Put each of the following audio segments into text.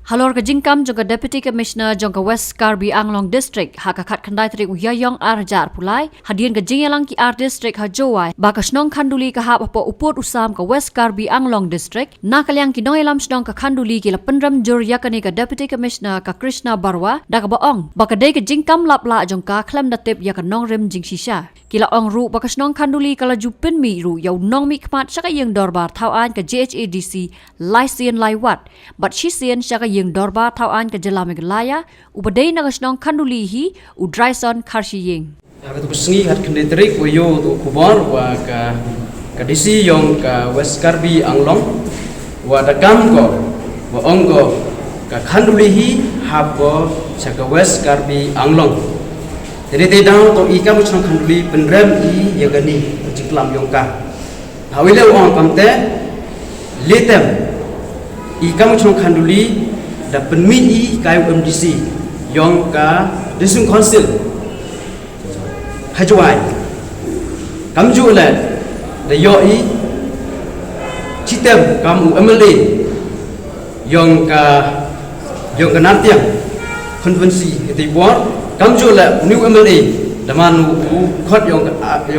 Halor ke Jingkam jangka Deputy Commissioner jangka West Karbi Anglong District hakakat kandai trik uyayong arjar pulai hadian ke Jingyalang ki Ar District hajowai bakasnong khanduli ke hap apa uput usam ke West Karbi Anglong District nakalyang ki noilam snong ke khanduli ki lapendram jur yakani ke Deputy Commissioner ke Krishna Barwa dak baong bakadai ke Jingkam lapla jangka klem datip yakanong rem jing shisha kila ong ru bakasnong khanduli kala jupin mi ru yau nong mi kmat syaka yang dorbar tauan ke JHADC Lysian Laiwat bat shisian syaka yang dorbar tauan ke Jelame Gelaya ubadai nagasnong kandulihi u Dryson Karshiying. Aku tu bersengi hat kendetrik wayo tu kubar wa ka disi yang ka West Karbi Anglong wa dakam ko wa onggo ka kandulihi hapo syaka West Karbi Anglong. Jadi tidak to ika musnong kanduli penrem I yagani jiklam yongka. Hawile ong kamte litem ika musnong kanduli da penmi I kayu MDC yang ka District Council hajwai kamju le da yo I citem kamu MLA yang ka nantiang konvensi itu buat kamju le new MLA da manu khot yang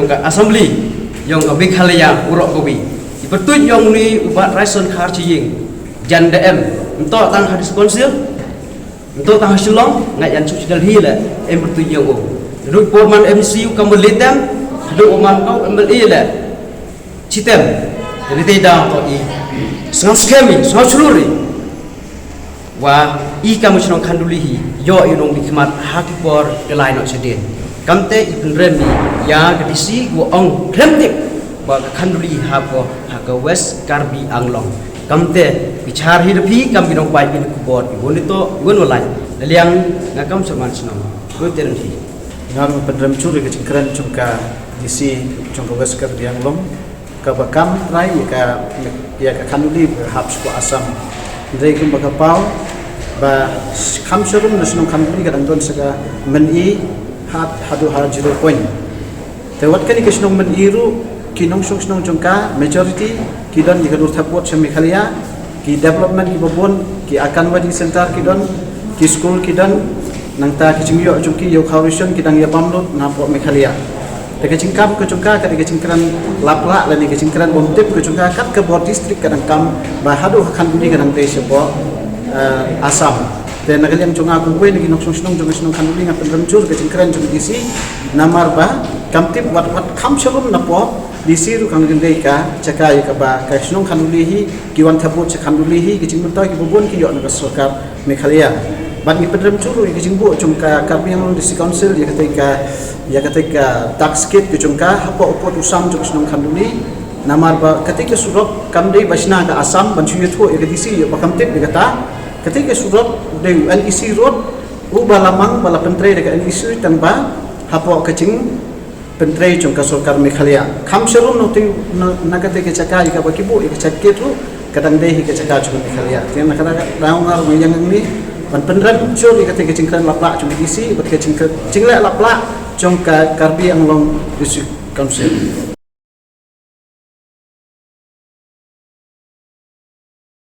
ka assembly yang ka Meghalaya urok gobi ipertuj yang ni ubat Raison Karchiying jan DM untuk tang hadis konsil untuk tang hasilong ngai yan suci dalhi la em bertujuh yang duduk porman MCU kamu litam duduk oman kau MLA la citem jadi tidak to I sangat skemi sangat seluri wa I kamu senang kandulihi yo inong bikmat hakipor kelai nak sedih kamte I penremi ya kedisi gua ong kremtip ba kanduli hapo haka West Karbi Anglong kamte bicar hidupi kam binong pai bin kubor ibon itu gun walai liang ngakam seman senang gue terenti ngam pendram curi ke cingkran cungka disi cungka West Karbi Anglong ka bakam rai ya ka kanduli hap suku asam ndai kum bakapau ba kham serum nasional kanduli kadang don sega meni hat hadu har 0 point tewat kani ke senong meni ru kinong senong cungka majority kidon di kadur thapot sa Meghalaya ki development ki babon ki akan wadi center kidon ki school kidon nangta ki chingyo chungki yo khawrison kidang ya pamlot na po Meghalaya teka cingkam ke cungka ka ke cingkran lapla lani ke cingkran bomtip ke cungka kat ke bor district kadang kam ba hadu akan budi kadang te sepo asam dan nagaliam cunga aku kue nagi nok senong kanduli ngap pendremcur ke cingkran cung disi namar ba kamtip wat kam shalom napo disi ru kang gendai ka cakai ka ba ka senong kandulihi kiwan thabut ca kandulihi ke cingmunta ki bobon ki yo naga sarkar Meghalaya ban ni pendremcur ke cingbu cungka Karbi Anglong District Council ya ketika tax kit ke cungka hapo upot usam cung senong kanduli namar ba ketika surok kamdei basna ka asam ban chuyetho ya disi yo bakamtip de kata ketika surat dari NEC road ubah lamang bala pentre dekat NEC tanpa hapo kecing pentre jongka sarkar Meghalaya kham serum noti nagate ke caka ika bakibu ika cakit ru kadang deh ika caka jongka Meghalaya tiang nakada raungar yang ini ban pendran jor ika te kecing kran lapla jongka DC bat kecing cingle lapla jongka Karbi Anglong District Council